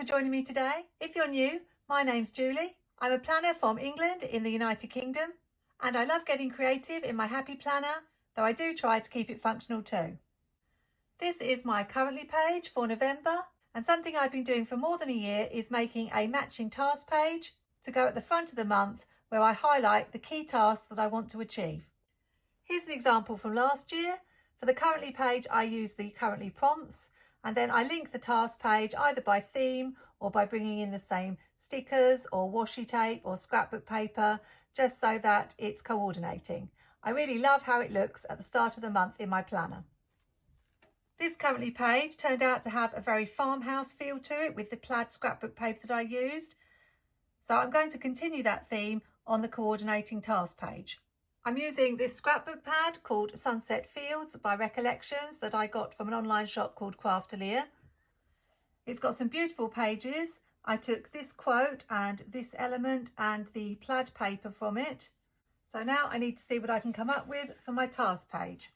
joining me today. If you're new, my name's Julie. I'm a planner from England in the United Kingdom, and I love getting creative in my Happy Planner, though I do try to keep it functional too. This is my currently page for November, and something I've been doing for more than a year is making a matching task page to go at the front of the month where I highlight the key tasks that I want to achieve. Here's an example from last year. For the currently page, I use the currently prompts, and then I link the task page either by theme or by bringing in the same stickers or washi tape or scrapbook paper, just so that it's coordinating. I really love how it looks at the start of the month in my planner. This currently page turned out to have a very farmhouse feel to it with the plaid scrapbook paper that I used. So I'm going to continue that theme on the coordinating task page. I'm using this scrapbook pad called Sunset Fields by Recollections that I got from an online shop called Craftalier. It's got some beautiful pages. I took this quote and this element and the plaid paper from it. So now I need to see what I can come up with for my task page.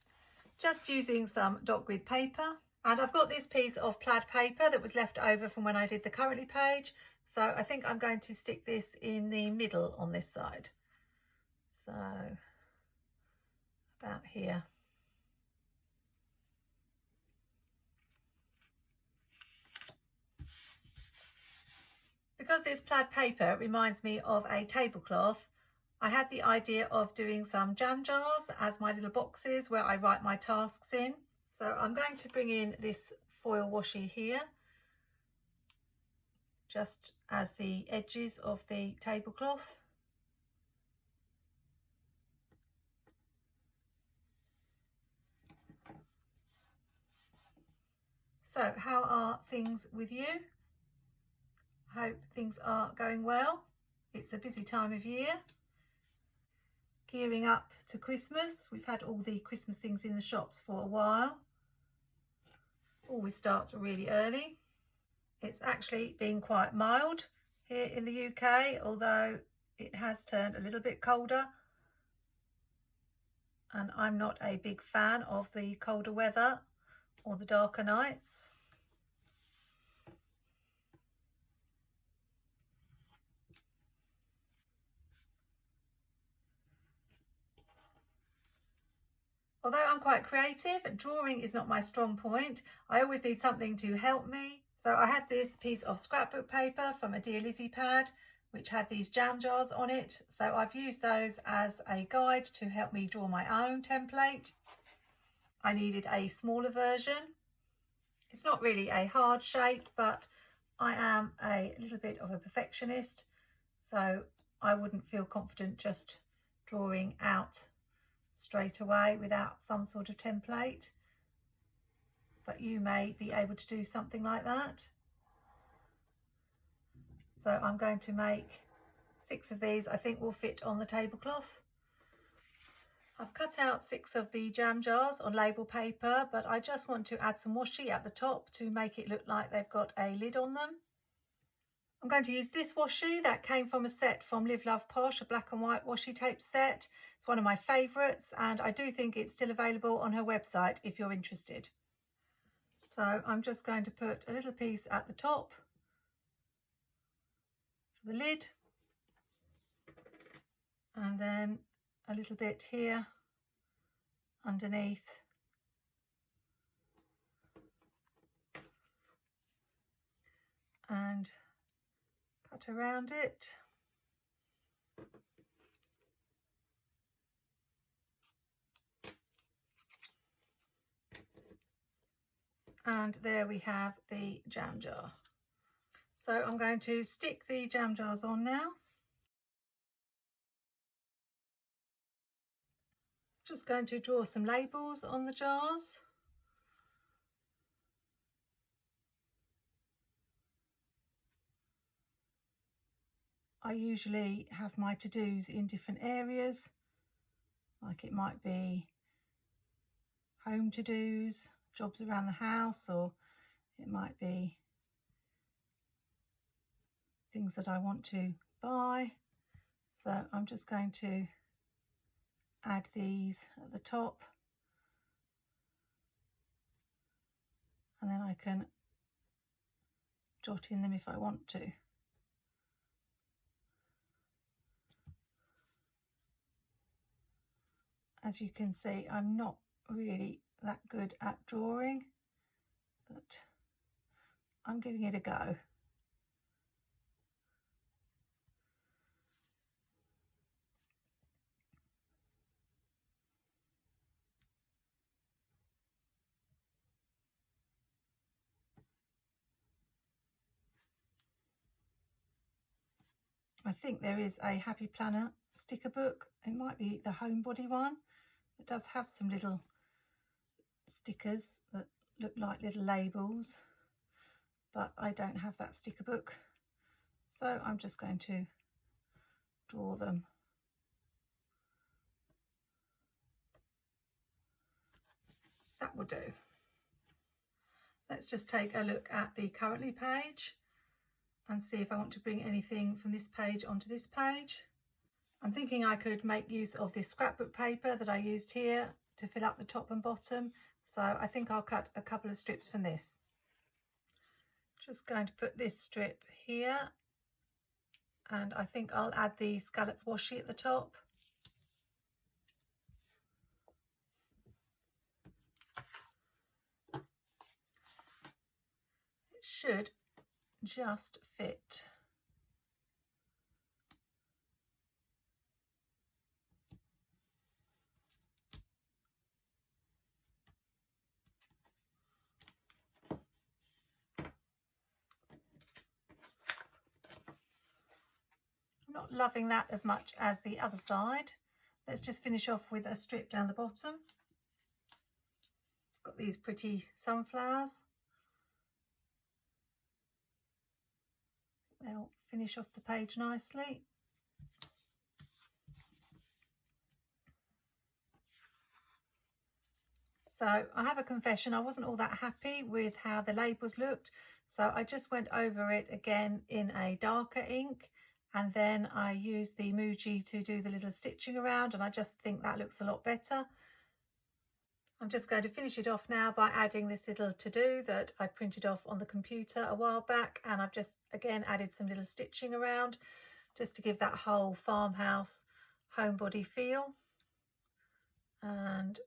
Just using some dot grid paper, and I've got this piece of plaid paper that was left over from when I did the currently page. So I think I'm going to stick this in the middle on this side. So about here. Because this plaid paper reminds me of a tablecloth, I had the idea of doing some jam jars as my little boxes where I write my tasks in. So I'm going to bring in this foil washi here, just as the edges of the tablecloth. So how are things with you? I hope things are going well. It's a busy time of year. Gearing up to Christmas. We've had all the Christmas things in the shops for a while. Always starts really early. It's actually been quite mild here in the UK, although it has turned a little bit colder. And I'm not a big fan of the colder weather or the darker nights. Although I'm quite creative, drawing is not my strong point. I always need something to help me. So I had this piece of scrapbook paper from a Dear Lizzie pad, which had these jam jars on it. So I've used those as a guide to help me draw my own template. I needed a smaller version. It's not really a hard shape, but I am a little bit of a perfectionist, so I wouldn't feel confident just drawing out straight away without some sort of template, but you may be able to do something like that. So I'm going to make 6 of these. I think will fit on the tablecloth. I've cut out 6 of the jam jars on label paper, but I just want to add some washi at the top to make it look like they've got a lid on them. I'm going to use this washi that came from a set from Live Love Posh, a black and white washi tape set. It's one of my favourites, and I do think it's still available on her website if you're interested. So I'm just going to put a little piece at the top for the lid, and then a little bit here underneath. And cut around it. And there we have the jam jar. So I'm going to stick the jam jars on now. Just going to draw some labels on the jars. I usually have my to-dos in different areas, like it might be home to-dos, jobs around the house, or it might be things that I want to buy. So I'm just going to add these at the top, and then I can jot in them if I want to. As you can see, I'm not really that good at drawing, but I'm giving it a go. I think there is a Happy Planner sticker book. It might be the homebody one. It does have some little stickers that look like little labels, but I don't have that sticker book, so I'm just going to draw them. That will do. Let's just take a look at the currently page and see if I want to bring anything from this page onto this page. I'm thinking I could make use of this scrapbook paper that I used here to fill up the top and bottom, so I think I'll cut a couple of strips from this. Just going to put this strip here, and I think I'll add the scalloped washi at the top. It should just fit. I'm not loving that as much as the other side. Let's just finish off with a strip down the bottom. Got these pretty sunflowers. They'll finish off the page nicely. So I have a confession, I wasn't all that happy with how the labels looked, so I just went over it again in a darker ink, and then I used the Muji to do the little stitching around, and I just think that looks a lot better. I'm just going to finish it off now by adding this little to-do that I printed off on the computer a while back, and I've just again added some little stitching around just to give that whole farmhouse homebody feel. And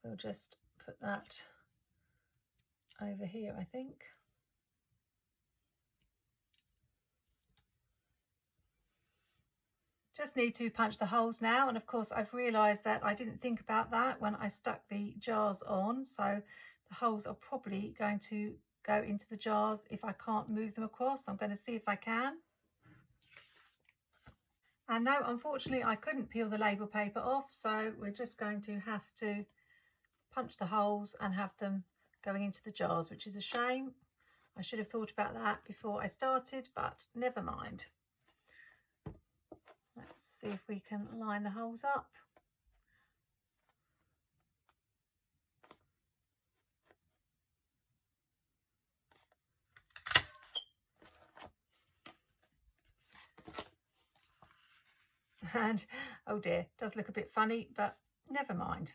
we'll just put that over here, I think. Just need to punch the holes now, and of course I've realised that I didn't think about that when I stuck the jars on, so the holes are probably going to go into the jars if I can't move them across. I'm going to see if I can. And no, unfortunately I couldn't peel the label paper off, so we're just going to have to punch the holes and have them going into the jars, which is a shame. I should have thought about that before I started, but never mind. Let's see if we can line the holes up. And oh dear, it does look a bit funny, but never mind.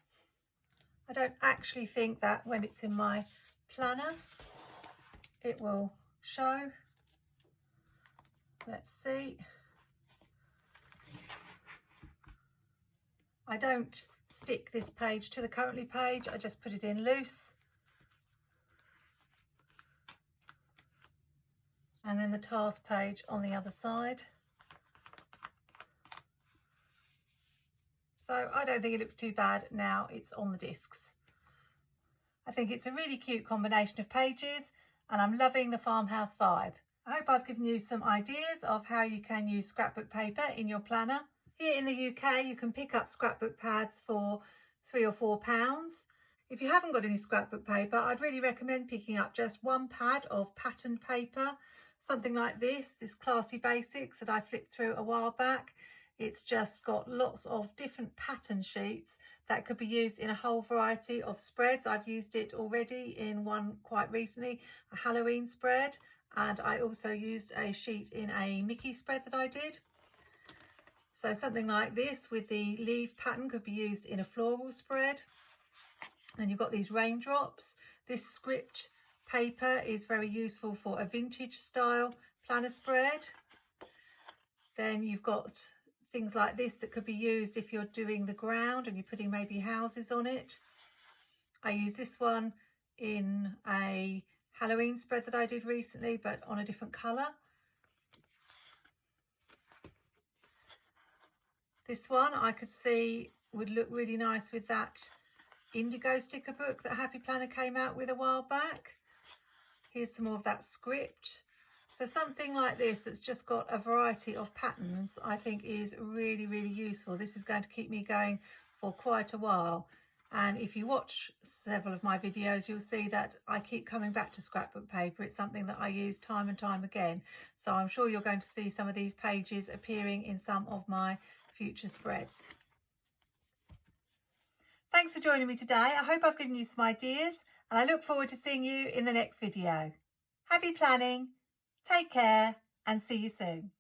I don't actually think that when it's in my planner it will show. Let's see. I don't stick this page to the currently page, I just put it in loose. And then the task page on the other side. So I don't think it looks too bad now it's on the discs. I think it's a really cute combination of pages, and I'm loving the farmhouse vibe. I hope I've given you some ideas of how you can use scrapbook paper in your planner. Here in the UK, you can pick up scrapbook pads for £3 or £4. If you haven't got any scrapbook paper, I'd really recommend picking up just one pad of patterned paper, something like this Classy Basics that I flipped through a while back. It's just got lots of different pattern sheets that could be used in a whole variety of spreads. I've used it already in one quite recently, a Halloween spread, and I also used a sheet in a Mickey spread that I did. So something like this with the leaf pattern could be used in a floral spread. And you've got these raindrops. This script paper is very useful for a vintage style planner spread. Then you've got things like this that could be used if you're doing the ground and you're putting maybe houses on it. I use this one in a Halloween spread that I did recently, but on a different colour. This one I could see would look really nice with that indigo sticker book that Happy Planner came out with a while back. Here's some more of that script. So something like this that's just got a variety of patterns I think is really, really useful. This is going to keep me going for quite a while. And if you watch several of my videos, you'll see that I keep coming back to scrapbook paper. It's something that I use time and time again. So I'm sure you're going to see some of these pages appearing in some of my future spreads. Thanks for joining me today. I hope I've given you some ideas, and I look forward to seeing you in the next video. Happy planning, take care, and see you soon.